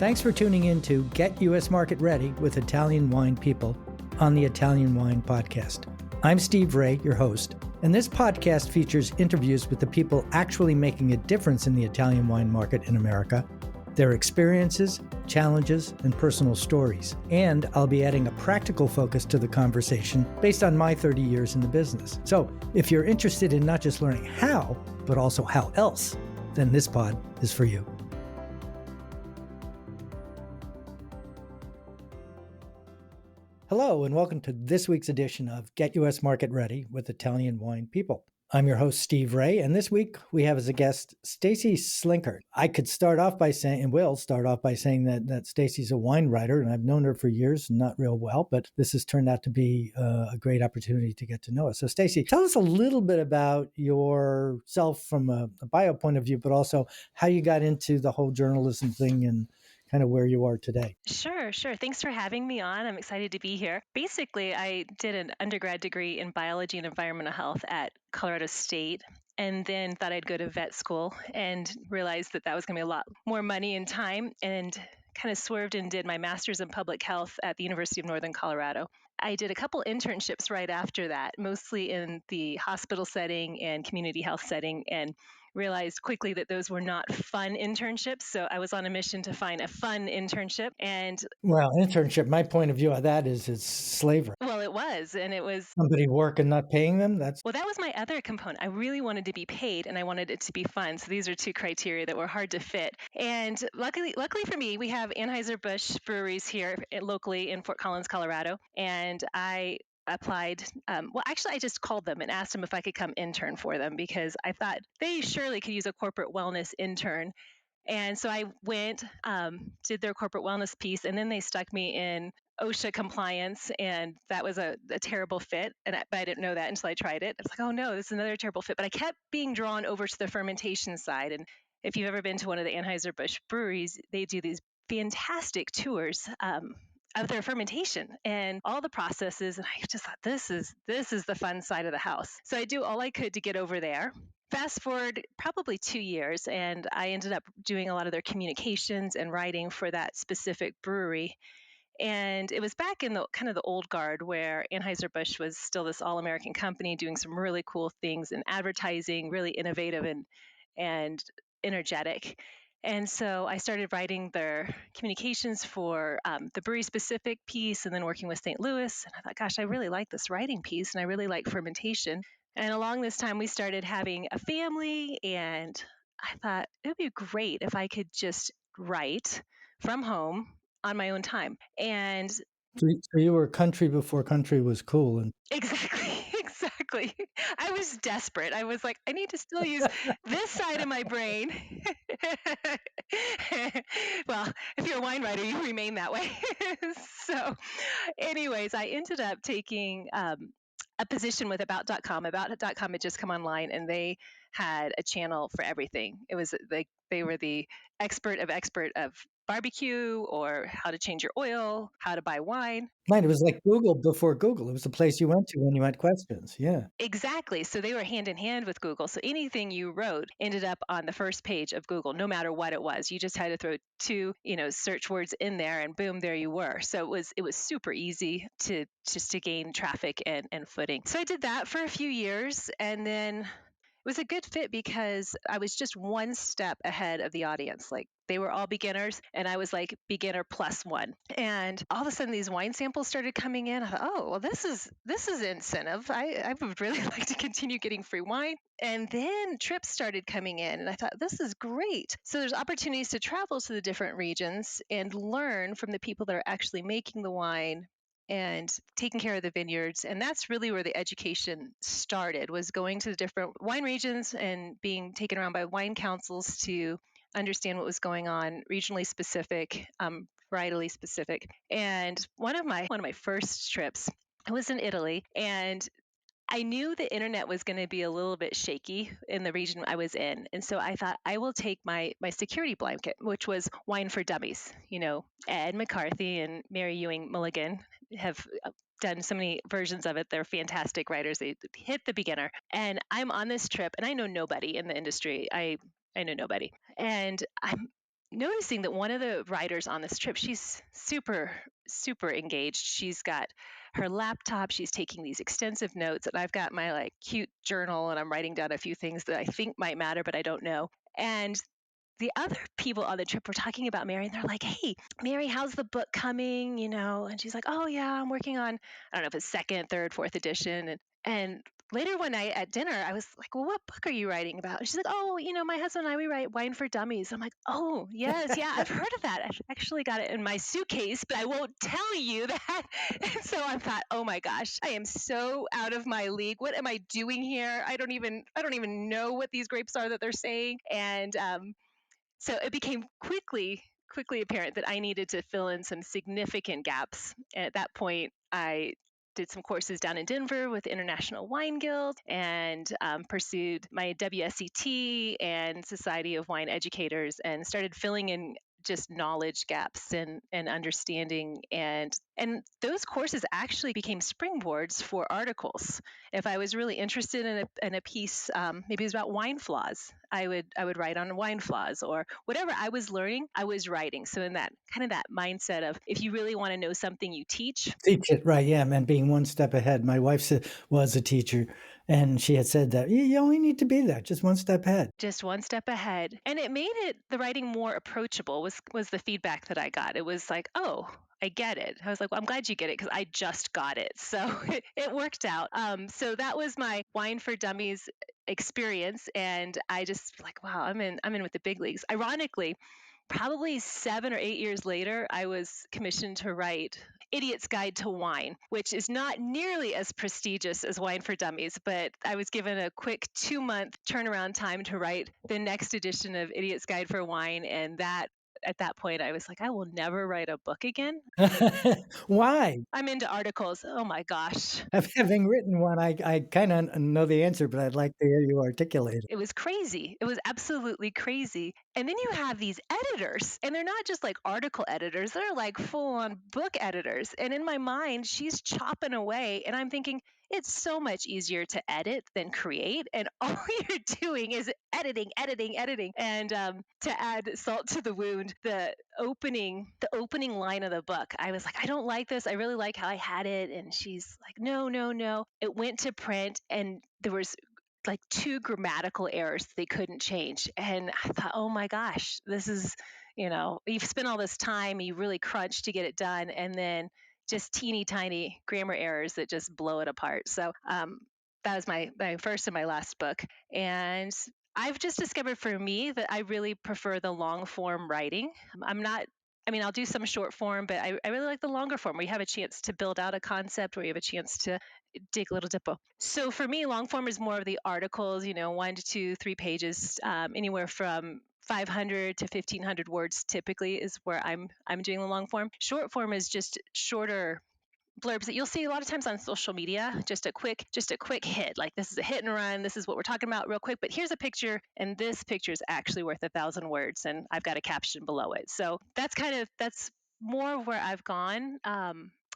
Thanks for tuning in to Get U.S. Market Ready with Italian Wine People on the Italian Wine Podcast. I'm Steve Raye, your host, and this podcast features interviews with the people actually making a difference in the Italian wine market in America, their experiences, challenges, and personal stories. And I'll be adding a practical focus to the conversation based on my 30 years in the business. So if you're interested in not just learning how, but also how else, then this pod is for you. Hello, and welcome to this week's edition of Get U.S. Market Ready with Italian Wine People. I'm your host, Steve Raye, and this week we have as a guest Stacy Slinkard. I could start off by saying, and will start off by saying that Stacy's a wine writer, and I've known her for years, not real well, but this has turned out to be a great opportunity to get to know us. So Stacy, tell us a little bit about yourself from a bio point of view, but also how you got into the whole journalism thing and kind of where you are today. Sure. Thanks for having me on. I'm excited to be here. Basically, I did an undergrad degree in biology and environmental health at Colorado State, and then thought I'd go to vet school and realized that was going to be a lot more money and time, and kind of swerved and did my master's in public health at the University of Northern Colorado. I did a couple internships right after that, mostly in the hospital setting and community health setting, and realized quickly that those were not fun internships. So I was on a mission to find a fun internship. And well, internship, my point of view of that is it's slavery. Well, it was. And it was somebody work and not paying them. That was my other component. I really wanted to be paid and I wanted it to be fun. So these are two criteria that were hard to fit. And luckily for me, we have Anheuser-Busch breweries here locally in Fort Collins, Colorado. And I applied. I just called them and asked them if I could come intern for them because I thought they surely could use a corporate wellness intern. And so I went, did their corporate wellness piece, and then they stuck me in OSHA compliance, and that was a terrible fit. But I didn't know that until I tried it. I was like, oh no, this is another terrible fit. But I kept being drawn over to the fermentation side. And if you've ever been to one of the Anheuser-Busch breweries, they do these fantastic tours of their fermentation and all the processes. And I just thought, this is the fun side of the house. So I do all I could to get over there. Fast forward probably 2 years, and I ended up doing a lot of their communications and writing for that specific brewery. And it was back in the kind of the old guard where Anheuser-Busch was still this all-American company doing some really cool things in advertising, really innovative and energetic. And so I started writing their communications for the brewery-specific piece and then working with St. Louis. And I thought, gosh, I really like this writing piece and I really like fermentation. And along this time, we started having a family. And I thought it would be great if I could just write from home on my own time. And so you were country before country was cool. And Exactly. I was desperate. I was like, I need to still use this side of my brain. Well, if you're a wine writer, you remain that way. So, anyways, I ended up taking a position with About.com. About.com had just come online, and they had a channel for everything. It was like they were the expert of barbecue, or how to change your oil, how to buy wine. Right, it was like Google before Google. It was the place you went to when you had questions. Yeah. Exactly. So they were hand in hand with Google. So anything you wrote ended up on the first page of Google, no matter what it was. You just had to throw two, search words in there, and boom, there you were. So it was super easy to gain traffic and footing. So I did that for a few years, and then it was a good fit because I was just one step ahead of the audience. Like, they were all beginners, and I was like beginner plus one. And all of a sudden, these wine samples started coming in. I thought, oh, well, this is incentive. I would really like to continue getting free wine. And then trips started coming in, and I thought, this is great. So there's opportunities to travel to the different regions and learn from the people that are actually making the wine and taking care of the vineyards. And that's really where the education started, was going to the different wine regions and being taken around by wine councils to understand what was going on, regionally specific, varietally specific. And one of my first trips, I was in Italy, and I knew the internet was going to be a little bit shaky in the region I was in. And so I thought, I will take my security blanket, which was Wine for Dummies. Ed McCarthy and Mary Ewing Mulligan have done so many versions of it. They're fantastic writers. They hit the beginner. And I'm on this trip, and I know nobody in the industry. I know nobody. And noticing that one of the writers on this trip, she's super, super engaged. She's got her laptop, she's taking these extensive notes, and I've got my like cute journal and I'm writing down a few things that I think might matter, but I don't know. And the other people on the trip were talking about Mary, and they're like, "Hey, Mary, how's the book coming?" And she's like, "Oh yeah, I'm working on, I don't know if it's second, third, fourth edition." And later one night at dinner, I was like, "Well, what book are you writing about?" And she's like, "Oh, my husband and I, we write Wine for Dummies." I'm like, "Oh yes, yeah, I've heard of that. I've actually got it in my suitcase, but I won't tell you that." And so I thought, "Oh my gosh, I am so out of my league. What am I doing here? I don't even know what these grapes are that they're saying." And so it became quickly apparent that I needed to fill in some significant gaps. At that point, I did some courses down in Denver with the International Wine Guild and pursued my WSET and Society of Wine Educators and started filling in just knowledge gaps and understanding, and those courses actually became springboards for articles. If I was really interested in a piece, maybe it was about wine flaws, I would write on wine flaws, or whatever I was learning, I was writing. So in that kind of that mindset of, if you really want to know something, you teach. Teach it, right? Yeah, and being one step ahead. My wife was a teacher, and she had said that you only need to be that, just one step ahead. Just one step ahead, and it made the writing more approachable. Was the feedback that I got. It was like, oh, I get it. I was like, well, I'm glad you get it, because I just got it, so it worked out. So that was my Wine for Dummies experience, and I just like, wow, I'm in with the big leagues. Ironically, probably 7 or 8 years later, I was commissioned to write Idiot's Guide to Wine, which is not nearly as prestigious as Wine for Dummies, but I was given a quick 2 month turnaround time to write the next edition of Idiot's Guide for Wine. And that, at that point, I was like, I will never write a book again. Why? I'm into articles. Oh my gosh. Having written one, I kind of know the answer, but I'd like to hear you articulate it. It was crazy. It was absolutely crazy. And then you have these editors, and they're not just like article editors, they're like full on book editors. And in my mind, she's chopping away, and I'm thinking, it's so much easier to edit than create. And all you're doing is editing, editing, editing. And to add salt to the wound, the opening line of the book, I was like, I don't like this. I really like how I had it. And she's like, no, no, no. It went to print, and there was like two grammatical errors they couldn't change. And I thought, oh my gosh, this is, you've spent all this time, you really crunch to get it done, and then just teeny tiny grammar errors that just blow it apart. So that was my first and my last book. And I've just discovered for me that I really prefer the long form writing. I'm not, I mean, I'll do some short form, but I really like the longer form where you have a chance to build out a concept, where you have a chance to dig a little deeper. So for me, long form is more of the articles, 1 to 2, 3 pages, anywhere from 500 to 1500 words typically is where I'm doing the long form. Short form is just shorter blurbs that you'll see a lot of times on social media, just a quick hit, like, this is a hit and run, this is what we're talking about real quick, but here's a picture, and this picture is actually worth 1,000 words, and I've got a caption below it. So that's more of where I've gone.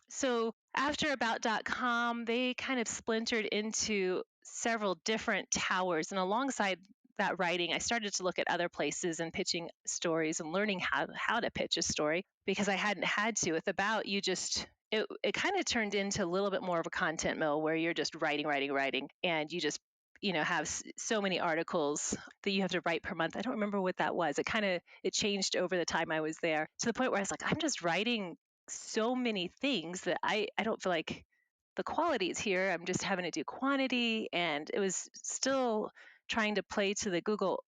So after about.com, they kind of splintered into several different towers, and alongside that writing, I started to look at other places and pitching stories and learning how to pitch a story, because I hadn't had to. With About, it kind of turned into a little bit more of a content mill, where you're just writing, writing, writing, and you just have so many articles that you have to write per month. I don't remember what that was. It changed over the time I was there, to the point where I was like, I'm just writing so many things that I don't feel like the quality is here. I'm just having to do quantity, and it was still trying to play to the Google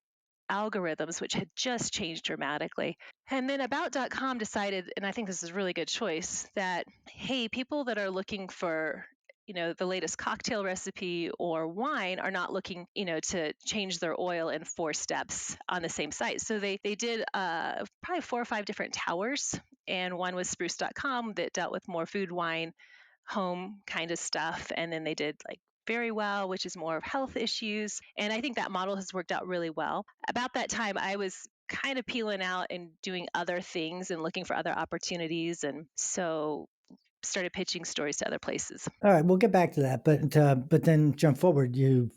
algorithms, which had just changed dramatically. And then About.com decided, and I think this is a really good choice, that, hey, people that are looking for the latest cocktail recipe or wine are not looking to change their oil in 4 steps on the same site. So they did probably 4 or 5 different towers, and one was spruce.com that dealt with more food, wine, home kind of stuff. And then they did like Very Well, which is more of health issues. And I think that model has worked out really well. About that time, I was kind of peeling out and doing other things and looking for other opportunities. And so started pitching stories to other places. All right, we'll get back to that, but then jump forward. You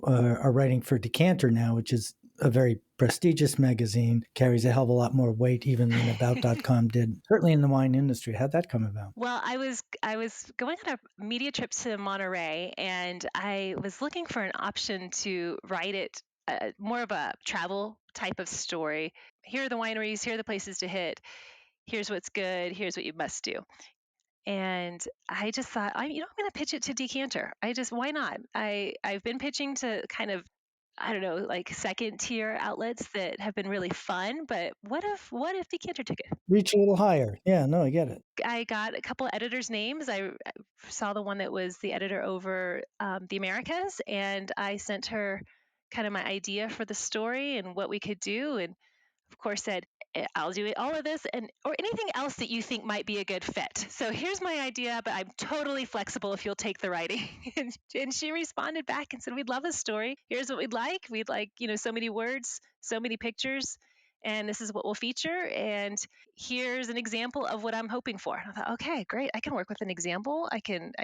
are writing for Decanter now, which is a very prestigious magazine, carries a hell of a lot more weight even than About.com did, certainly in the wine industry. How'd that come about? Well, I was going on a media trip to Monterey, and I was looking for an option to write it more of a travel type of story. Here are the wineries. Here are the places to hit. Here's what's good. Here's what you must do. And I just thought, I'm going to pitch it to Decanter. Why not? I've been pitching to kind of, I don't know, like second tier outlets that have been really fun. But what if Decanter took it? Reach a little higher. Yeah, no, I get it. I got a couple editors' names. I saw the one that was the editor over the Americas, and I sent her kind of my idea for the story and what we could do. And of course said, I'll do all of this and or anything else that you think might be a good fit. So here's my idea, but I'm totally flexible if you'll take the writing. And she responded back and said, we'd love a story. Here's what we'd like. We'd like, so many words, so many pictures, and this is what we'll feature. And here's an example of what I'm hoping for. And I thought, okay, great. I can work with an example. I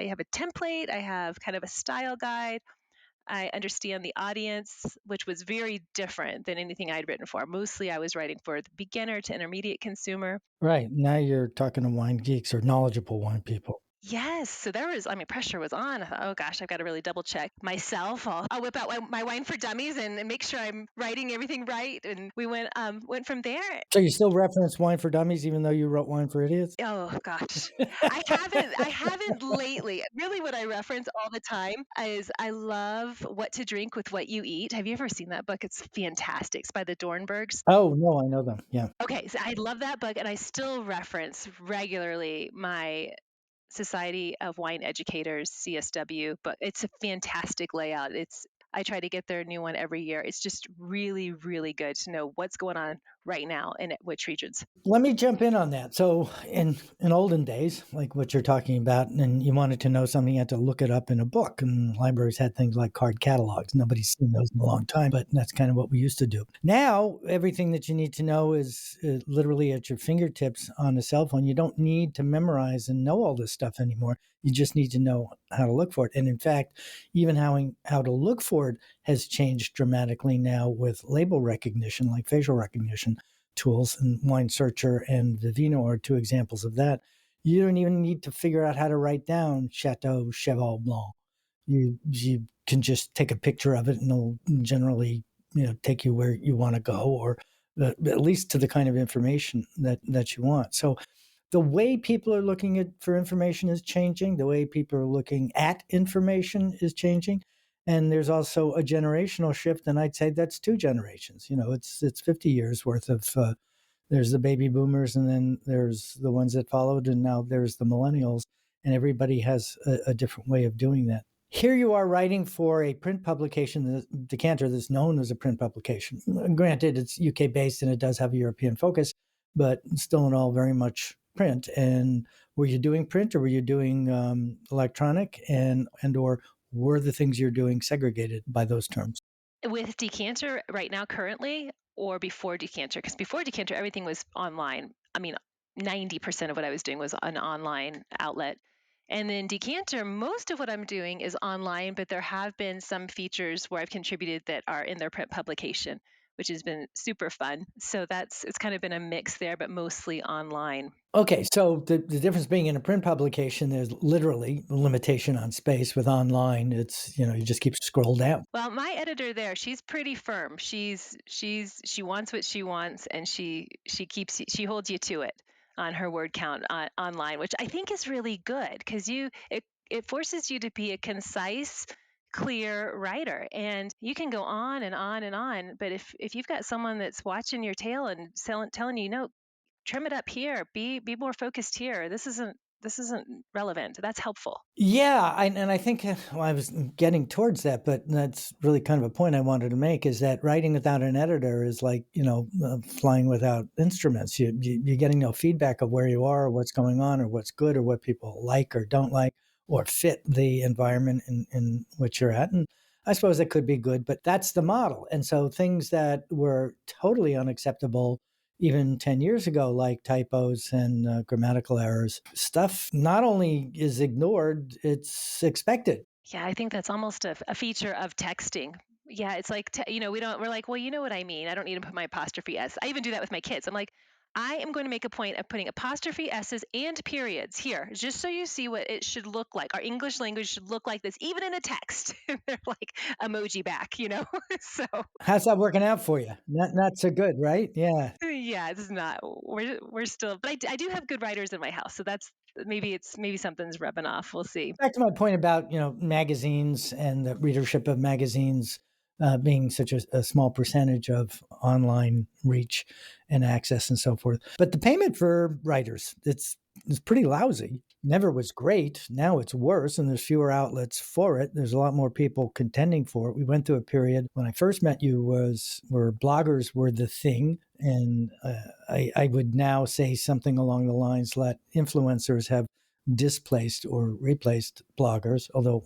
have a template. I have kind of a style guide. I understand the audience, which was very different than anything I'd written for. Mostly I was writing for the beginner to intermediate consumer. Right. Now you're talking to wine geeks or knowledgeable wine people. Yes. So pressure was on. I thought, oh gosh, I've got to really double check myself. I'll whip out my wine for dummies and make sure I'm writing everything right. And we went from there. So you still reference Wine for Dummies, even though you wrote Wine for Idiots? Oh gosh. I haven't lately. Really what I reference all the time is I love What to Drink with What You Eat. Have you ever seen that book? It's fantastic. It's by the Dornbergs. Oh, no, I know them. Yeah. Okay, so I love that book and I still reference regularly my Society of Wine Educators CSW book. It's a fantastic layout. I try to get their new one every year. It's just really, really good to know what's going on right now and at which regions. Let me jump in on that. So in olden days, like what you're talking about, and you wanted to know something, you had to look it up in a book. And libraries had things like card catalogs. Nobody's seen those in a long time, but that's kind of what we used to do. Now, everything that you need to know is literally at your fingertips on a cell phone. You don't need to memorize and know all this stuff anymore. You just need to know how to look for it. And in fact, even how to look for it has changed dramatically now with label recognition, like facial recognition tools, and Wine Searcher and Vivino are two examples of that. You don't even need to figure out how to write down Chateau Cheval Blanc. You can just take a picture of it, and it'll generally take you where you want to go, or at least to the kind of information that you want. So the way people are looking for information is changing. The way people are looking at information is changing. And there's also a generational shift, and I'd say that's two generations. It's 50 years worth of. There's the baby boomers, and then there's the ones that followed, and now there's the millennials, and everybody has a different way of doing that. Here you are writing for a print publication, the Decanter, that's known as a print publication. Granted, it's UK based and it does have a European focus, but still in all very much print. And were you doing print, or were you doing electronic, and or were the things you're doing segregated by those terms? With Decanter right now, currently, or before Decanter? Because before Decanter, everything was online. 90% of what I was doing was an online outlet. And then Decanter, most of what I'm doing is online, but there have been some features where I've contributed that are in their print publication, which has been super fun. So it's kind of been a mix there, but mostly online. Okay, so the difference being in a print publication, there's literally a limitation on space. With online, it's, you just keep scroll down. Well, my editor there, she's pretty firm. She wants what she wants, and she holds you to it on her word count online, which I think is really good because it forces you to be a concise, clear writer, and you can go on and on and on. But if you've got someone that's watching your tail and telling you, no, trim it up here, be more focused here. This isn't relevant. That's helpful. Yeah, and I think I was getting towards that, but that's really kind of a point I wanted to make, is that writing without an editor is like, flying without instruments. You're getting no feedback of where you are, or what's going on, or what's good, or what people like or don't like, or fit the environment in which you're at. And I suppose that could be good, but that's the model. And so things that were totally unacceptable even 10 years ago, like typos and grammatical errors, stuff not only is ignored, it's expected. Yeah, I think that's almost a feature of texting. Yeah, it's like, we're like, well, you know what I mean. I don't need to put my apostrophe S. I even do that with my kids. I'm like, I am going to make a point of putting apostrophe S's and periods here, just so you see what it should look like. Our English language should look like this, even in a text. They're like emoji back. So How's that working out for you? Not so good, right? Yeah. yeah, it's not. We're still, but I do have good writers in my house, so that's maybe something's rubbing off. We'll see. Back to my point about magazines and the readership of magazines being such a small percentage of online reach and access and so forth. But the payment for writers, it's pretty lousy. Never was great. Now it's worse, and there's fewer outlets for it. There's a lot more people contending for it. We went through a period when I first met you was where bloggers were the thing, and I would now say something along the lines: let influencers have displaced or replaced bloggers, although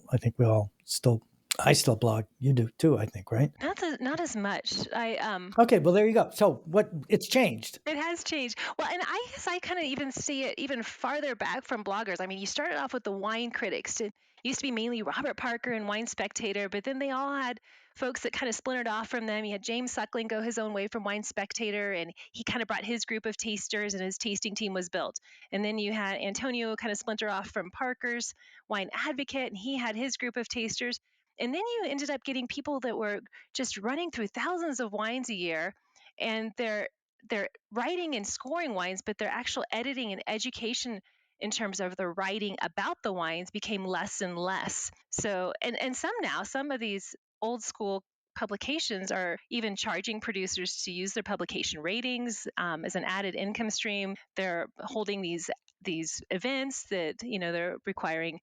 I still blog. You do too, I think, right? Not as much. Okay, well, there you go. So it's changed. It has changed. Well, and I guess I kind of even see it even farther back from bloggers. I mean, you started off with the wine critics. It used to be mainly Robert Parker and Wine Spectator, but then they all had folks that kind of splintered off from them. You had James Suckling go his own way from Wine Spectator, and he kind of brought his group of tasters, and his tasting team was built. And then you had Antonio kind of splinter off from Parker's Wine Advocate, and he had his group of tasters. And then you ended up getting people that were just running through thousands of wines a year, and they're writing and scoring wines, but their actual editing and education in terms of the writing about the wines became less and less. So, and some of these old school publications are even charging producers to use their publication ratings as an added income stream. They're holding these events that they're requiring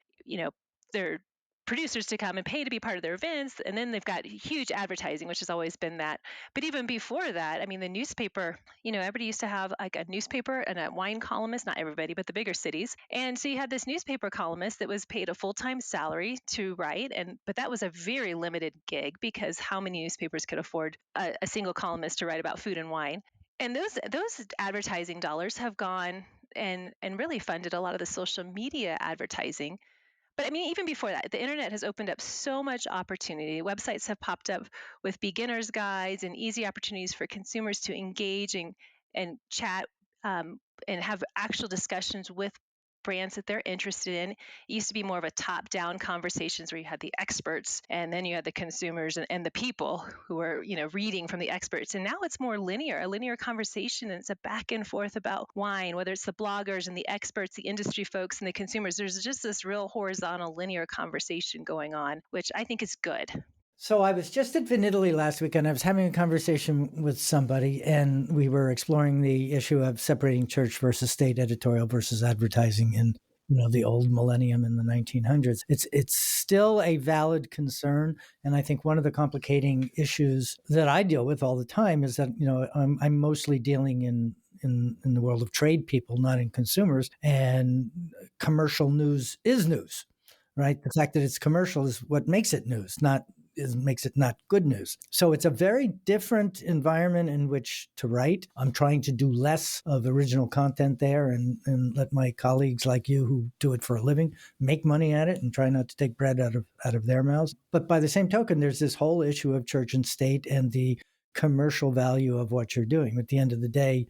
their producers to come and pay to be part of their events, and then they've got huge advertising, which has always been that. But even before that, I mean, the newspaper, everybody used to have like a newspaper and a wine columnist, not everybody, but the bigger cities. And so you had this newspaper columnist that was paid a full-time salary to write, but that was a very limited gig, because how many newspapers could afford a single columnist to write about food and wine? And those advertising dollars have gone and really funded a lot of the social media advertising. But I mean, even before that, the internet has opened up so much opportunity. Websites have popped up with beginners guides and easy opportunities for consumers to engage and chat, and have actual discussions with brands that they're interested in. It used to be more of a top-down conversations where you had the experts and then you had the consumers and the people who were, reading from the experts. And now it's more linear, a linear conversation, and it's a back and forth about wine, whether it's the bloggers and the experts, the industry folks and the consumers. There's just this real horizontal linear conversation going on, which I think is good. So I was just at Italy last week, and I was having a conversation with somebody, and we were exploring the issue of separating church versus state, editorial versus advertising in the old millennium in the 1900s. It's still a valid concern, and I think one of the complicating issues that I deal with all the time is that I'm mostly dealing in the world of trade people, not in consumers, and commercial news is news. Right. The fact that it's commercial is what makes it news, makes it not good news. So it's a very different environment in which to write. I'm trying to do less of original content there and let my colleagues like you who do it for a living make money at it and try not to take bread out of their mouths. But by the same token, there's this whole issue of church and state and the commercial value of what you're doing. At the end of the day,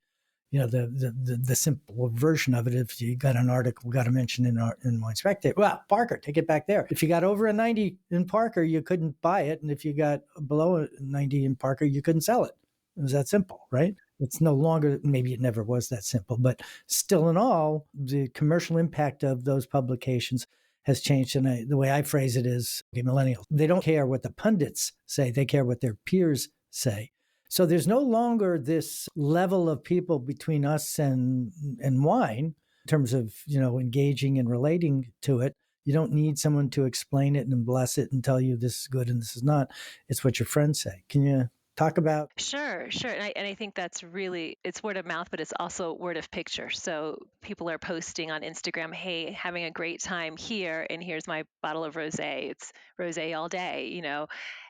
the simple version of it, if you got an article, got a mention in Wine Spectator, well, Parker, take it back there. If you got over a 90 in Parker, you couldn't buy it. And if you got below a 90 in Parker, you couldn't sell it. It was that simple, right? It's no longer, maybe it never was that simple, but still in all, the commercial impact of those publications has changed. And the way I phrase it is, millennials, they don't care what the pundits say, they care what their peers say. So there's no longer this level of people between us and wine in terms of, engaging and relating to it. You don't need someone to explain it and bless it and tell you this is good and this is not. It's what your friends say. Can you talk about? Sure. And I think that's really, it's word of mouth, but it's also word of picture. So people are posting on Instagram, hey, having a great time here, and here's my bottle of rosé. It's rosé all day.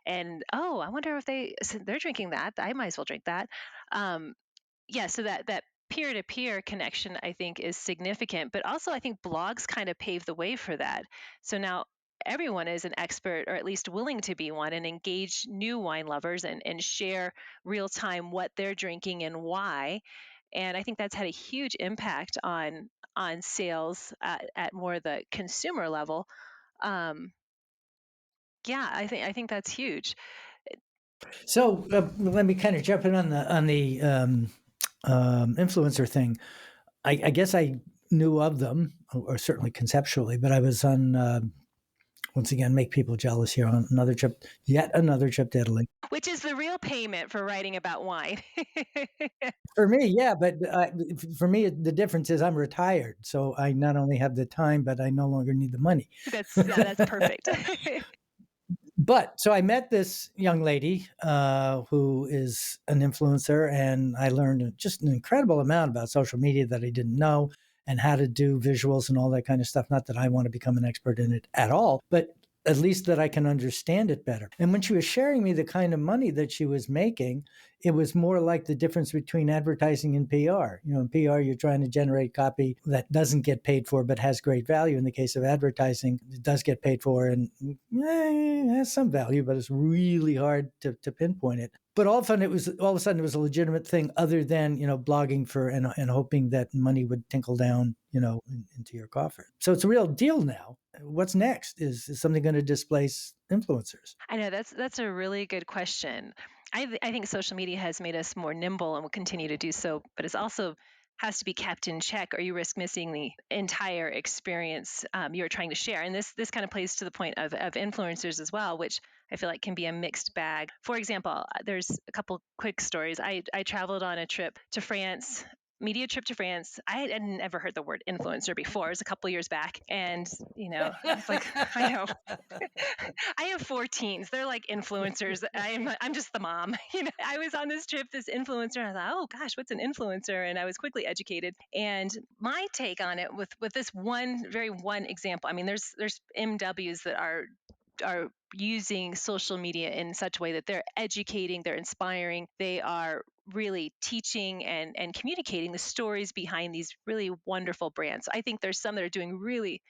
And oh, I wonder if so they're drinking that. I might as well drink that. Yeah, so that peer-to-peer connection, I think, is significant, but also I think blogs kind of pave the way for that. So now everyone is an expert or at least willing to be one and engage new wine lovers and share real time what they're drinking and why. And I think that's had a huge impact on sales at more the consumer level. Um, yeah, I think that's huge. So let me kind of jump in on the influencer thing. I guess I knew of them, or certainly conceptually, but I was on once again make people jealous here on another trip, yet another trip to Italy. Which is the real payment for writing about wine. For me, yeah, but for me, the difference is I'm retired, so I not only have the time, but I no longer need the money. That's perfect. But so I met this young lady who is an influencer, and I learned just an incredible amount about social media that I didn't know and how to do visuals and all that kind of stuff. Not that I want to become an expert in it at all, but at least that I can understand it better. And when she was sharing me the kind of money that she was making, it was more like the difference between advertising and PR. You know, in PR, you're trying to generate copy that doesn't get paid for but has great value. In the case of advertising, it does get paid for and has some value, but it's really hard to pinpoint it. But all of a sudden it was a legitimate thing, other than blogging for and hoping that money would tinkle down into your coffer. So it's a real deal now. What's next? Is something going to displace influencers? I know that's a really good question. I think social media has made us more nimble and will continue to do so, but it's also has to be kept in check, or you risk missing the entire experience you're trying to share. And this kind of plays to the point of influencers as well, which I feel like can be a mixed bag. For example, there's a couple quick stories. I traveled on a trip to France. Media trip to France. I had never heard the word influencer before. It was a couple years back, and it's like I know I have 4 teens. They're like influencers. I'm just the mom. I was on this trip, this influencer, and I thought, oh gosh, what's an influencer? And I was quickly educated. And my take on it with this one example. I mean, there's MWs that are using social media in such a way that they're educating, they're inspiring, they are really teaching and communicating the stories behind these really wonderful brands. I think there's some that are doing really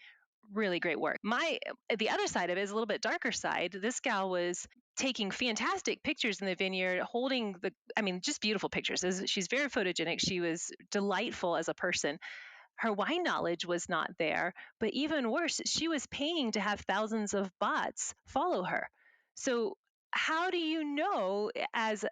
great work. The other side of it is a little bit darker side. This gal was taking fantastic pictures in the vineyard, holding just beautiful pictures. She's very photogenic. She was delightful as a person. Her wine knowledge was not there, but even worse, she was paying to have thousands of bots follow her. So how do you know, as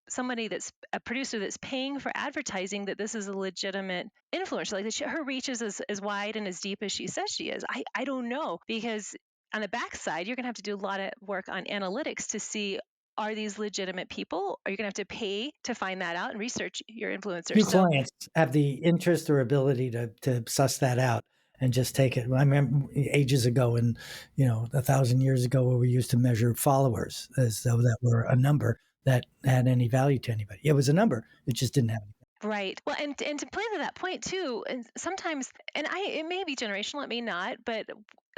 somebody that's a producer that's paying for advertising, that this is a legitimate influencer? Like her reach is as wide and as deep as she says she is. I don't know, because on the backside, you're going to have to do a lot of work on analytics to see, are these legitimate people? Are you going to have to pay to find that out and research your influencers? Few So clients have the interest or ability to suss that out and just take it. I remember ages ago, and 1,000 years ago, where we used to measure followers as though that were a number that had any value to anybody. It was a number; it just didn't have any. right. Well, and to play to that point too, and sometimes, it may be generational, it may not, but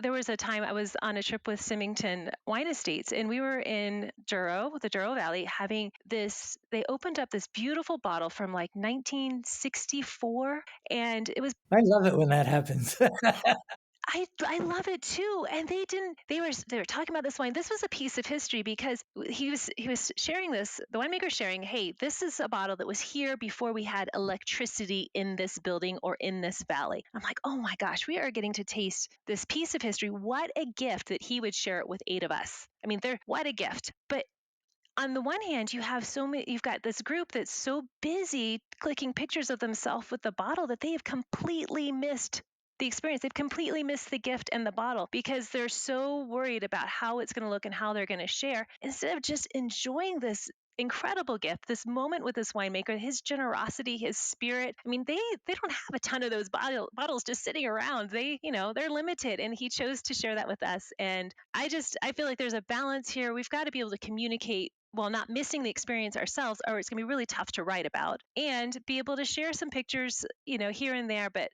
there was a time I was on a trip with Symington Wine Estates, and we were in the Douro Valley, having this. They opened up this beautiful bottle from like 1964, and it was. I love it when that happens. I love it too. And they were talking about this wine. This was a piece of history, because he was sharing this, the winemaker sharing, hey, this is a bottle that was here before we had electricity in this building or in this valley. I'm like, oh my gosh, we are getting to taste this piece of history. What a gift that he would share it with 8 of us. I mean, what a gift. But on the one hand, you've got this group that's so busy clicking pictures of themselves with the bottle that they have completely missed the experience. They've completely missed the gift and the bottle, because they're so worried about how it's going to look and how they're going to share, instead of just enjoying this incredible gift, this moment with this winemaker, his generosity, his spirit. I mean, they don't have a ton of those bottles just sitting around. They're limited, and he chose to share that with us. And I feel like there's a balance here. We've got to be able to communicate while not missing the experience ourselves, or it's going to be really tough to write about, and be able to share some pictures, here and there. But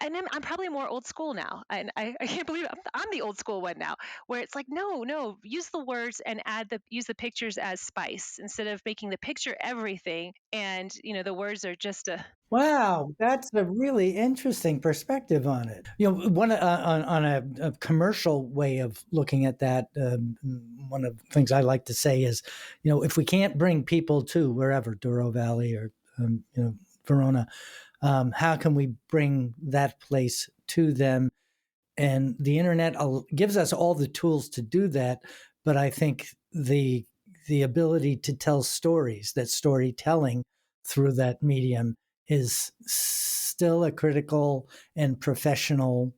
And I'm probably more old school now. And I can't believe I'm the old school one now, where it's like, no, no, use the words and use the pictures as spice instead of making the picture everything. And, the words are just a, Wow, that's a really interesting perspective on it. One on a commercial way of looking at that. One of the things I like to say is, if we can't bring people to wherever Douro Valley or Verona, how can we bring that place to them? And the internet gives us all the tools to do that, but I think the ability to tell stories, that storytelling through that medium, is still a critical and professional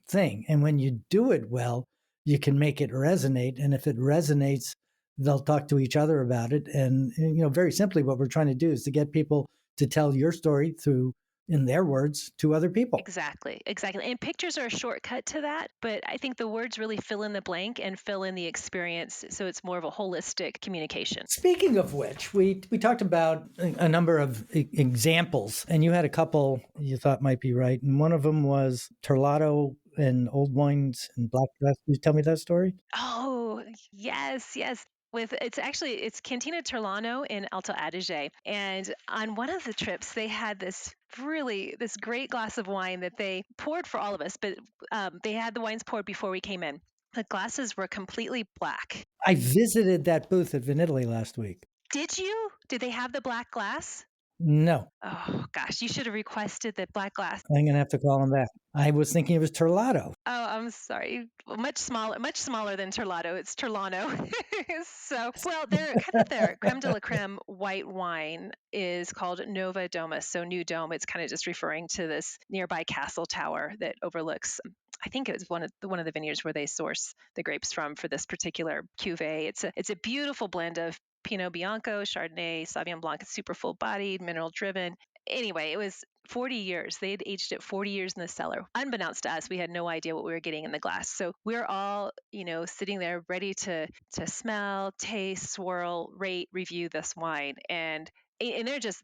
thing. And when you do it well, you can make it resonate. And if it resonates, they'll talk to each other about it. And very simply, what we're trying to do is to get people to tell your story through, in their words, to other people. exactly, exactly. And pictures are a shortcut to that, but I think the words really fill in the blank and fill in the experience. So it's more of a holistic communication. Speaking of which, we talked about a number of examples, and you had a couple you thought might be right, and one of them was Terlato and old wines and black glass. Can you tell me that story? Oh, yes, yes. It's Cantina Terlano in Alto Adige. And on one of the trips, they had this great glass of wine that they poured for all of us, but they had the wines poured before we came in. The glasses were completely black. I visited that booth at Vinitaly last week. Did you? Did they have the black glass? No, Oh gosh, you should have requested the black glass. I'm going to have to call him back. I was thinking it was Terlato. Oh, I'm sorry. Well, much smaller than Terlato. It's Terlano. So, well, their creme de la creme white wine is called Nova Domus, so new dome. It's kind of just referring to this nearby castle tower that overlooks. I think it was one of the vineyards where they source the grapes from for this particular cuvee. It's a beautiful blend of Pinot Bianco, Chardonnay, Sauvignon Blanc. It's super full bodied, mineral driven. Anyway, it was 40 years. They had aged it 40 years in the cellar. Unbeknownst to us, we had no idea what we were getting in the glass. So we're all, sitting there ready to smell, taste, swirl, rate, review this wine. And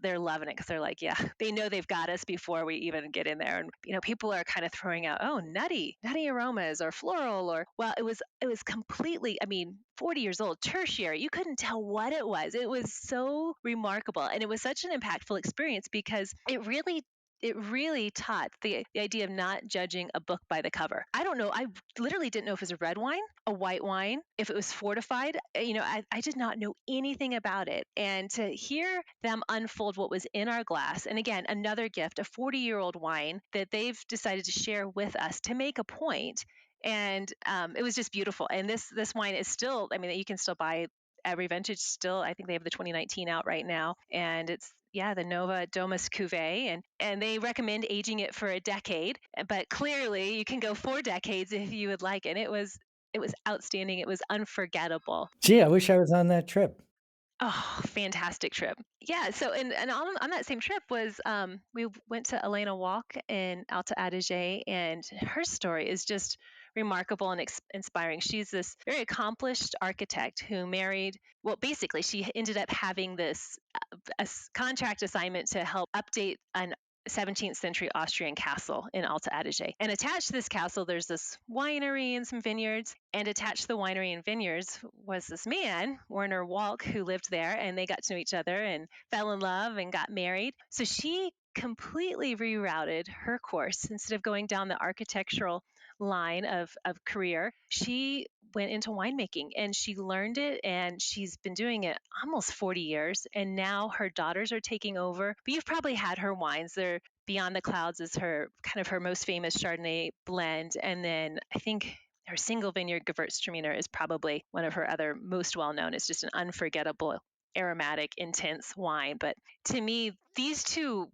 they're loving it because they're like, yeah, they know they've got us before we even get in there. And people are kind of throwing out, oh, nutty aromas or floral, or well, it was completely, 40 years old, tertiary. You couldn't tell what it was. It was so remarkable, and it was such an impactful experience because it really taught the idea of not judging a book by the cover. I don't know. I literally didn't know if it was a red wine, a white wine, if it was fortified. I did not know anything about it. And to hear them unfold what was in our glass, and again, another gift, a 40-year-old wine that they've decided to share with us to make a point. And it was just beautiful. And this wine is still, you can still buy every vintage still. I think they have the 2019 out right now, and it's the Nova Domus Cuvée, and they recommend aging it for a decade, but clearly you can go 4 decades if you would like. And it was outstanding. It was unforgettable. Gee, I wish I was on that trip. Oh, fantastic trip. Yeah. So, and on that same trip was, we went to Elena Walk in Alta Adige, and her story is just remarkable and inspiring. She's this very accomplished architect who married, well, basically, she ended up having this contract assignment to help update an 17th century Austrian castle in Alta Adige. And attached to this castle, there's this winery and some vineyards. And attached to the winery and vineyards was this man, Werner Walk, who lived there. And they got to know each other and fell in love and got married. So she completely rerouted her course. Instead of going down the architectural line of career, she went into winemaking and she learned it, and she's been doing it almost 40 years, and now her daughters are taking over. But you've probably had her wines. They're Beyond the Clouds is her most famous Chardonnay blend, and then I think her single vineyard Gewürztraminer is probably one of her other most well known. It's just an unforgettable, aromatic, intense wine. But to me, these two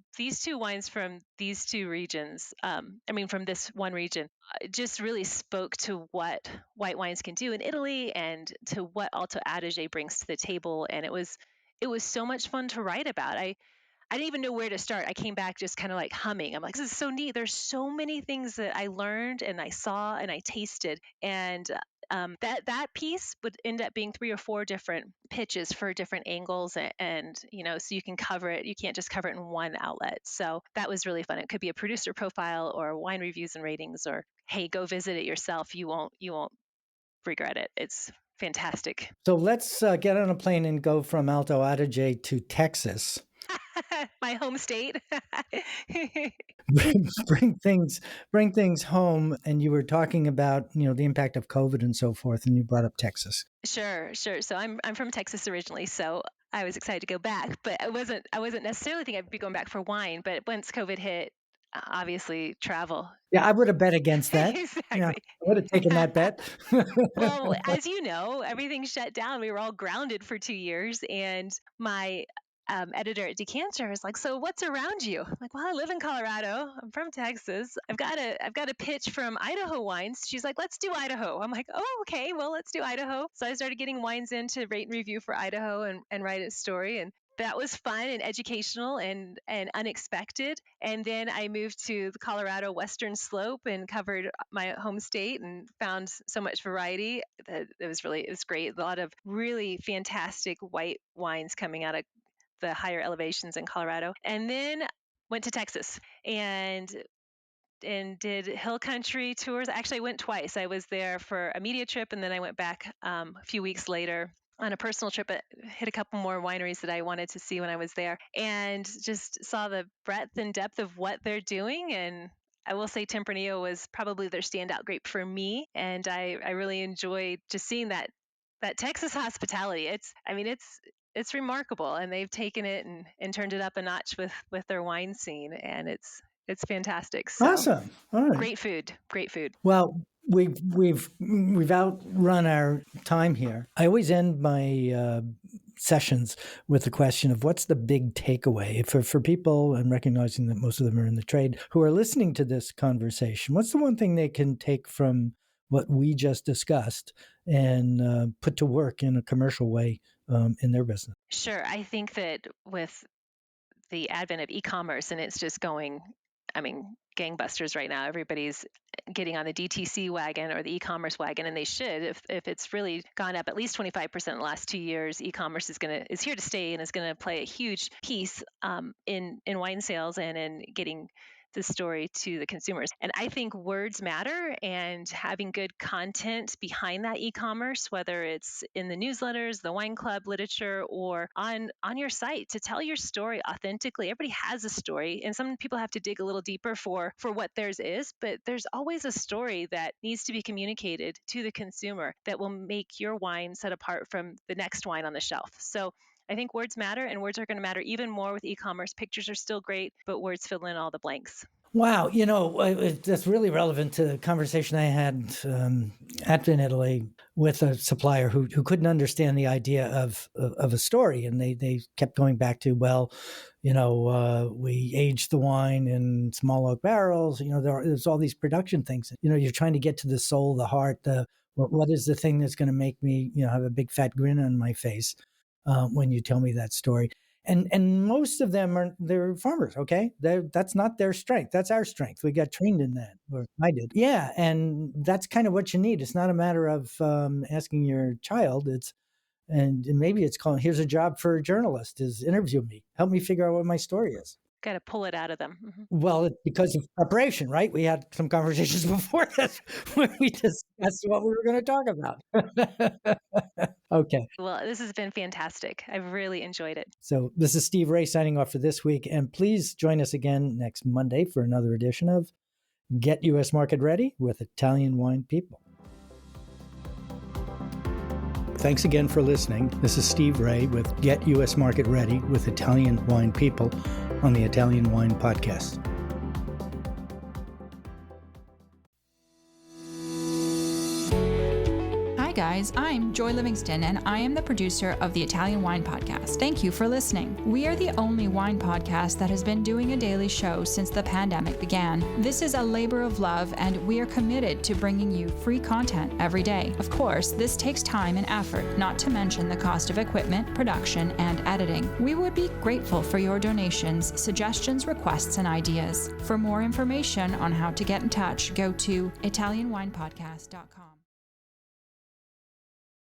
wines from these two regions, from this one region, just really spoke to what white wines can do in Italy and to what Alto Adige brings to the table. And it was so much fun to write about. I didn't even know where to start. I came back just kind of like humming. I'm like, this is so neat. There's so many things that I learned and I saw and I tasted. And that piece would end up being 3 or 4 different pitches for different angles, and so you can cover it. You can't just cover it in one outlet. So that was really fun. It could be a producer profile or wine reviews and ratings, or hey, go visit it yourself. You won't regret it. It's fantastic. So let's get on a plane and go from Alto Adige to Texas. My home state. bring things home. And you were talking about, the impact of COVID and so forth, and you brought up Texas. Sure. So I'm from Texas originally, so I was excited to go back, but I wasn't necessarily thinking I'd be going back for wine. But once COVID hit, obviously travel. Yeah, I would have bet against that. Exactly. Yeah, I would have taken that bet. Well, as you know, everything shut down. We were all grounded for 2 years, and my editor at Decanter is like, "So what's around you?" I'm like, "Well, I live in Colorado. I'm from Texas. I've got a pitch from Idaho wines." She's like, "Let's do Idaho." I'm like, "Oh, okay. Well, let's do Idaho." So I started getting wines in to rate and review for Idaho and write a story, and that was fun and educational and unexpected. And then I moved to the Colorado Western Slope and covered my home state and found so much variety that it was great. A lot of really fantastic white wines coming out of the higher elevations in Colorado. And then went to Texas and did hill country tours. Actually, I went twice. I was there for a media trip, and then I went back a few weeks later on a personal trip. Hit a couple more wineries that I wanted to see when I was there, and just saw the breadth and depth of what they're doing. And I will say Tempranillo was probably their standout grape for me, and I really enjoyed just seeing that Texas hospitality. It's remarkable, and they've taken it and turned it up a notch with their wine scene, and it's fantastic. So Awesome. All right. great food. Well, we've outrun our time here. I always end my sessions with the question of what's the big takeaway for people, and recognizing that most of them are in the trade, who are listening to this conversation. What's the one thing they can take from what we just discussed and put to work in a commercial way in their business? Sure. I think that with the advent of e-commerce, and it's just going, gangbusters right now. Everybody's getting on the DTC wagon or the e-commerce wagon, and they should. If it's really gone up at least 25% in the last 2 years, e-commerce is here to stay and is going to play a huge piece in wine sales and in getting the story to the consumers. And I think words matter, and having good content behind that e-commerce, whether it's in the newsletters, the wine club literature, or on your site, to tell your story authentically. Everybody has a story, and some people have to dig a little deeper for what theirs is, but there's always a story that needs to be communicated to the consumer that will make your wine set apart from the next wine on the shelf. So I think words matter, and words are going to matter even more with e-commerce. Pictures are still great, but words fill in all the blanks. Wow. That's really relevant to the conversation I had at VineItaly with a supplier who couldn't understand the idea of a story. And they kept going back to, we aged the wine in small oak barrels. There's all these production things. You're trying to get to the soul, the heart, what is the thing that's going to make me, have a big fat grin on my face when you tell me that story. And most of them they're farmers, okay? That's not their strength. That's our strength. We got trained in that, or I did. Yeah, and that's kind of what you need. It's not a matter of asking your child. And maybe it's calling, here's a job for a journalist, is interview me. Help me figure out what my story is. Got to pull it out of them. Mm-hmm. Well, because of preparation, right? We had some conversations before this where we discussed what we were going to talk about. Okay. Well, this has been fantastic. I've really enjoyed it. So this is Steve Raye signing off for this week. And please join us again next Monday for another edition of Get U.S. Market Ready with Italian Wine People. Thanks again for listening. This is Steve Raye with Get U.S. Market Ready with Italian Wine People on the Italian Wine Podcast. Hi guys, I'm Joy Livingston and I am the producer of the Italian Wine Podcast. Thank you for listening. We are the only wine podcast that has been doing a daily show since the pandemic began. This is a labor of love and we are committed to bringing you free content every day. Of course, this takes time and effort, not to mention the cost of equipment, production, and editing. We would be grateful for your donations, suggestions, requests, and ideas. For more information on how to get in touch, go to ItalianWinePodcast.com.